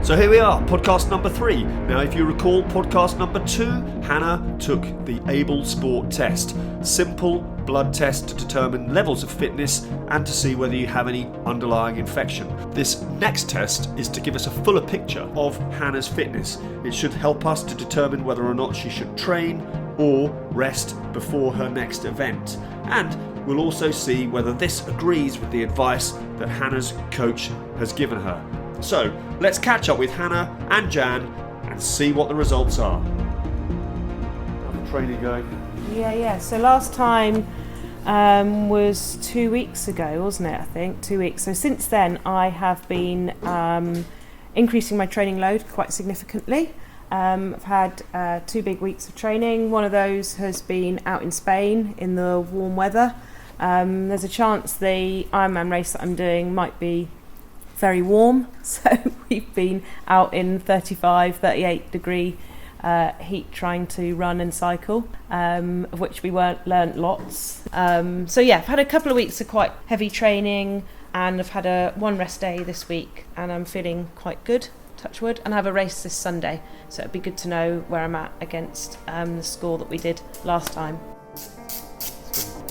So here we are, podcast number 3. Now, if you recall, podcast number 2, Hanna took the ABELsport test. Simple blood test to determine levels of fitness and to see whether you have any underlying infection. This next test is to give us a fuller picture of Hanna's fitness. It should help us to determine whether or not she should train or rest before her next event. And we'll also see whether this agrees with the advice that Hanna's coach has given her. So let's catch up with Hanna and Jan and see what the results are. How's the training going? Yeah. So last time was 2 weeks ago, wasn't it? I think 2 weeks. So since then, I have been increasing my training load quite significantly. I've had 2 big weeks of training. One of those has been out in Spain in the warm weather. There's a chance the Ironman race that I'm doing might be very warm, so we've been out in 38 degree heat trying to run and cycle, of which we learnt lots. So yeah, I've had a couple of weeks of quite heavy training, and I've had one rest day this week, and I'm feeling quite good, touch wood, and I have a race this Sunday, so it'd be good to know where I'm at against the score that we did last time.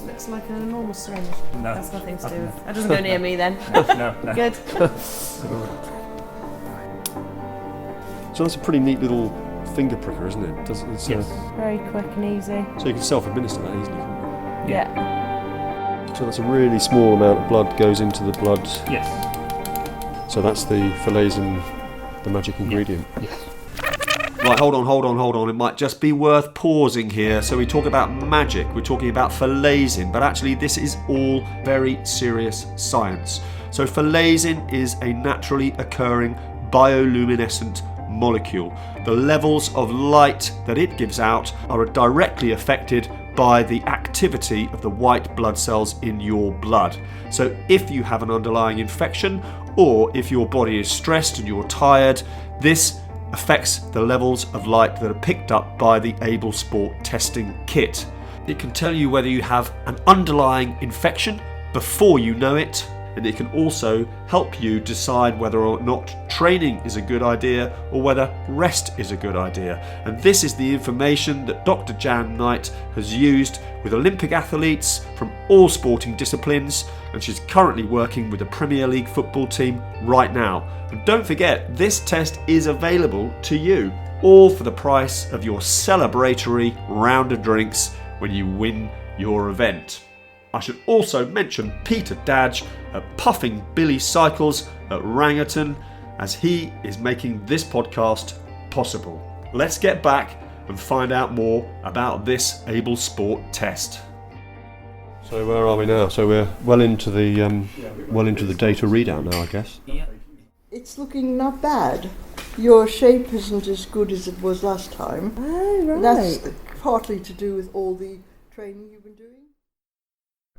Looks like an enormous syringe. No. That's nothing to do with. That doesn't go near me then. No. Good. So that's a pretty neat little finger pricker, isn't it? It's Yes. Very quick and easy. so you can self-administer that easily, can't Yeah. you? So that's a really small amount of blood goes into the blood. Yes. So that's the Phylazin, the magic ingredient. Yes. Right, hold on. It might just be worth pausing here. So we talk about magic, we're talking about Phylazin, but actually this is all very serious science. So Phylazin is a naturally occurring bioluminescent molecule. The levels of light that it gives out are directly affected by the activity of the white blood cells in your blood. So if you have an underlying infection, or if your body is stressed and you're tired, this affects the levels of light that are picked up by the ABELsport testing kit. It can tell you whether you have an underlying infection before you know it, and it can also help you decide whether or not training is a good idea or whether rest is a good idea. And this is the information that Dr. Jan Knight has used with Olympic athletes from all sporting disciplines, and she's currently working with the Premier League football team right now. And don't forget, this test is available to you, all for the price of your celebratory round of drinks when you win your event. I should also mention Peter Dadge at Puffing Billy Cycles at Rangerton, as he is making this podcast possible. Let's get back and find out more about this ABELsport test. So where are we now? So we're well into the data readout now, I guess. Yeah. It's looking not bad. Your shape isn't as good as it was last time. Oh, right. That's partly to do with all the training you've been doing.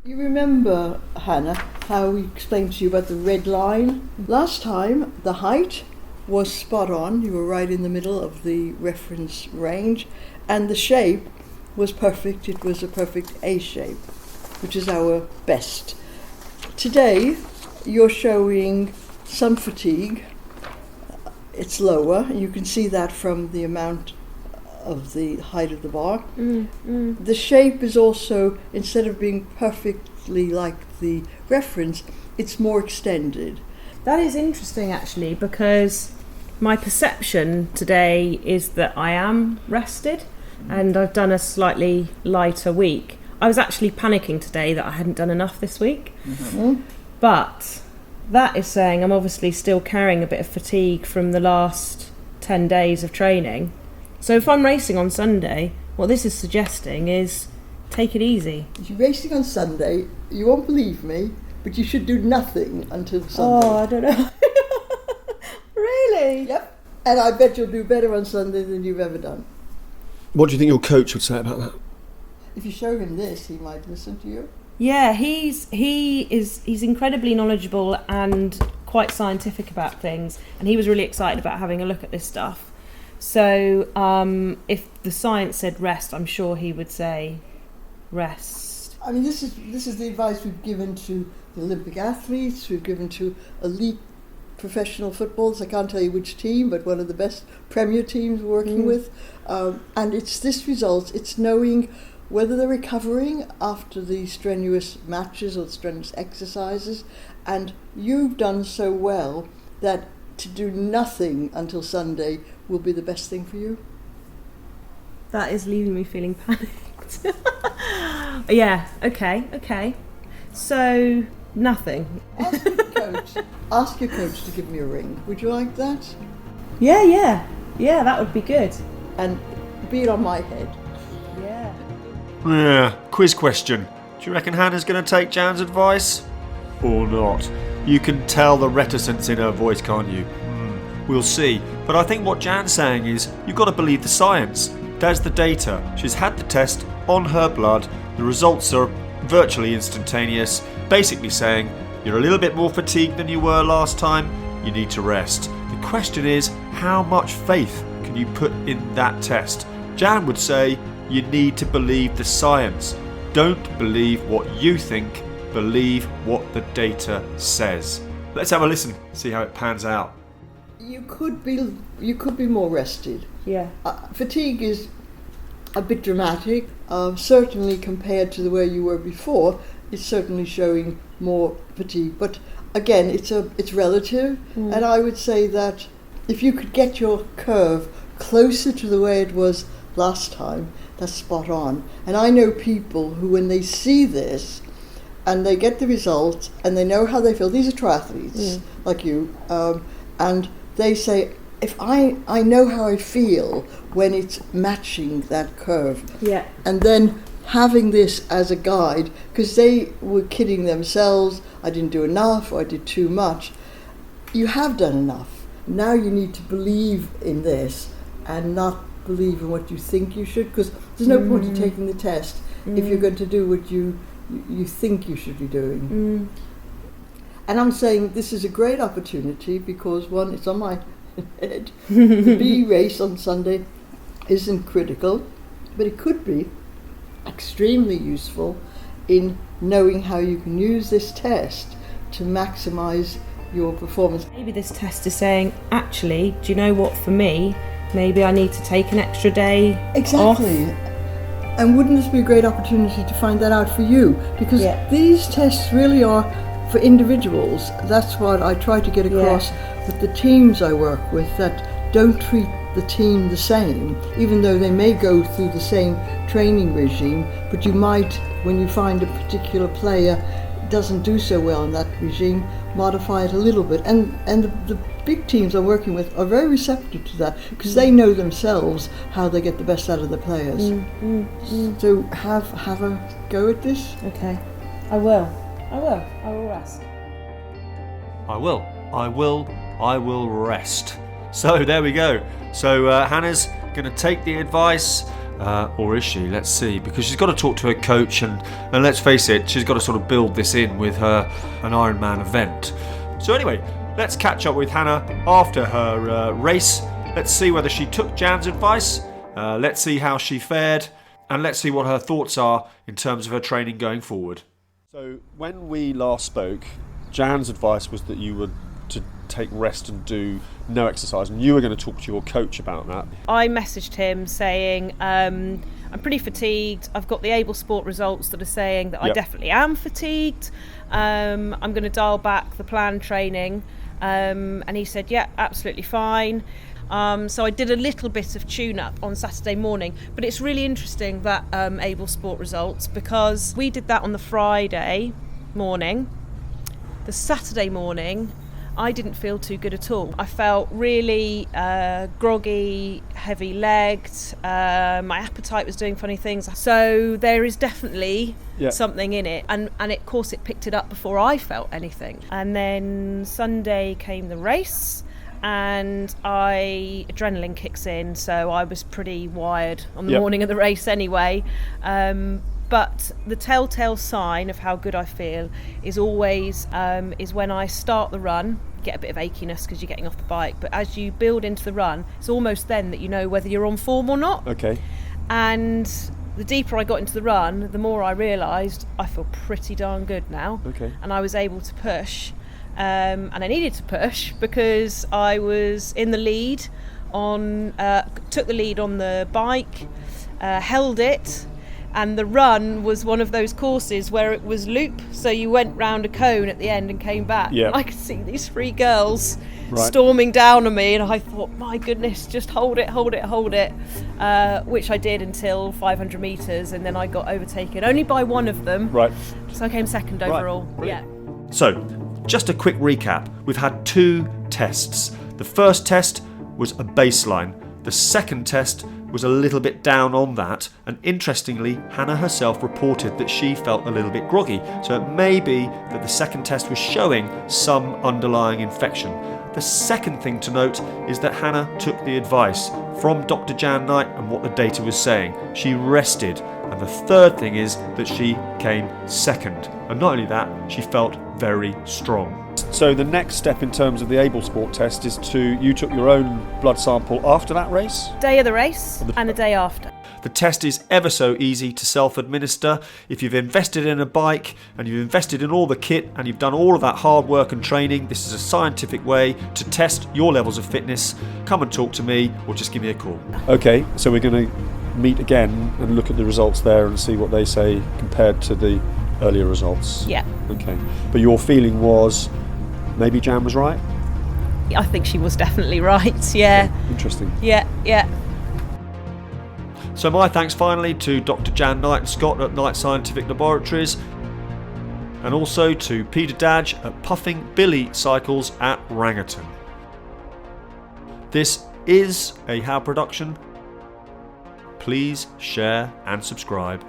You remember, Hanna, how we explained to you about the red line? Last time, the height was spot on. You were right in the middle of the reference range. And the shape was perfect. It was a perfect A shape, which is our best. Today, you're showing some fatigue. It's lower. You can see that from the amount of the height of the bar. The shape is also, instead of being perfectly like the reference, it's more extended. That is interesting actually, because my perception today is that I am rested and I've done a slightly lighter week. I was actually panicking today that I hadn't done enough this week. But that is saying I'm obviously still carrying a bit of fatigue from the last 10 days of training. So if I'm racing on Sunday, what this is suggesting is take it easy. If you're racing on Sunday, you won't believe me, but you should do nothing until Sunday. Oh, I don't know. Really? Yep. And I bet you'll do better on Sunday than you've ever done. What do you think your coach would say about that? If you show him this, he might listen to you. Yeah, he's incredibly knowledgeable and quite scientific about things, and he was really excited about having a look at this stuff. So if the science said rest, I'm sure he would say rest. I mean, this is the advice we've given to the Olympic athletes, we've given to elite professional footballers. I can't tell you which team, but one of the best Premier teams we're working with. And it's this result, it's knowing whether they're recovering after the strenuous matches or the strenuous exercises. And you've done so well that to do nothing until Sunday will be the best thing for you. That is leaving me feeling panicked. Yeah, okay. So, nothing. Ask your coach to give me a ring. Would you like that? Yeah, that would be good. And be it on my head. Yeah, quiz question. Do you reckon Hannah's going to take Jan's advice? Or not? You can tell the reticence in her voice, can't you? We'll see. But I think what Jan's saying is, you've got to believe the science. There's the data. She's had the test on her blood. The results are virtually instantaneous. Basically saying, you're a little bit more fatigued than you were last time. You need to rest. The question is, how much faith can you put in that test? Jan would say, you need to believe the science. Don't believe what you think. Believe what the data says. Let's have a listen, see how it pans out. You could be more rested. Yeah. Fatigue is a bit dramatic. Certainly compared to the way you were before, it's certainly showing more fatigue. But again, it's relative, and I would say that if you could get your curve closer to the way it was last time, that's spot on. And I know people who, when they see this and they get the results and they know how they feel, these are triathletes like you, and they say, if I know how I feel when it's matching that curve. Yeah. And then having this as a guide, because they were kidding themselves, I didn't do enough or I did too much. You have done enough. Now you need to believe in this and not believe in what you think you should, because there's no point in taking the test if you're going to do what you think you should be doing. And I'm saying this is a great opportunity because, one, it's on my head. The B race on Sunday isn't critical, but it could be extremely useful in knowing how you can use this test to maximise your performance. Maybe this test is saying, actually, do you know what, for me, maybe I need to take an extra day off. And wouldn't this be a great opportunity to find that out for you? Because these tests really are for individuals. That's what I try to get across with the teams I work with, that don't treat the team the same, even though they may go through the same training regime, but you might, when you find a particular player doesn't do so well in that regime, modify it a little bit. And the big teams I'm working with are very receptive to that, because they know themselves how they get the best out of the players. So have a go at this. Okay, I will rest. I will rest. So there we go. So Hannah's going to take the advice, or is she? Let's see, because she's got to talk to her coach, and let's face it, she's got to sort of build this in with an Ironman event. So anyway, let's catch up with Hanna after her race. Let's see whether she took Jan's advice. Let's see how she fared, and let's see what her thoughts are in terms of her training going forward. So when we last spoke, Jan's advice was that you were to take rest and do no exercise, and you were going to talk to your coach about that. I messaged him saying, I'm pretty fatigued. I've got the ABELsport results that are saying that I definitely am fatigued. I'm going to dial back the planned training. And he said, yeah, absolutely fine. So I did a little bit of tune-up on Saturday morning, but it's really interesting, that ABELsport results, because we did that on the Friday morning. The Saturday morning, I didn't feel too good at all. I felt really groggy, heavy-legged, my appetite was doing funny things. So there is definitely something in it, and of course it picked it up before I felt anything. And then Sunday came the race, and adrenaline kicks in, so I was pretty wired on the morning of the race anyway. But the telltale sign of how good I feel is always is when I start the run, get a bit of achiness because you're getting off the bike, but as you build into the run, it's almost then that you know whether you're on form or not. Okay. And the deeper I got into the run, the more I realised I feel pretty darn good now. Okay. And I was able to push. and I needed to push because I was in the lead took the lead on the bike, held it, and the run was one of those courses where it was loop, so you went round a cone at the end and came back. Yeah. And I could see these 3 girls storming down on me, and I thought, my goodness, just hold it, which I did until 500 metres, and then I got overtaken only by one of them. Right. So I came second overall. Yeah. So, just a quick recap. We've had 2 tests. The first test was a baseline. The second test was a little bit down on that, and interestingly, Hanna herself reported that she felt a little bit groggy, so it may be that the second test was showing some underlying infection. The second thing to note is that Hanna took the advice from Dr. Jan Knight and what the data was saying. She rested, and the third thing is that she came second, and not only that, she felt very strong. So the next step in terms of the ABELsport test is you took your own blood sample after that race? Day of the race and the day after. The test is ever so easy to self-administer. If you've invested in a bike and you've invested in all the kit and you've done all of that hard work and training, this is a scientific way to test your levels of fitness. Come and talk to me or just give me a call. Okay, so we're going to meet again and look at the results there and see what they say compared to the earlier results. Yeah. Okay, but your feeling was maybe Jan was right? I think she was definitely right, yeah. Okay, interesting. Yeah. So my thanks finally to Dr. Jan Knight and Scott at Knight Scientific Laboratories, and also to Peter Dadge at Puffing Billy Cycles at Rangerton. This is a How production. Please share and subscribe.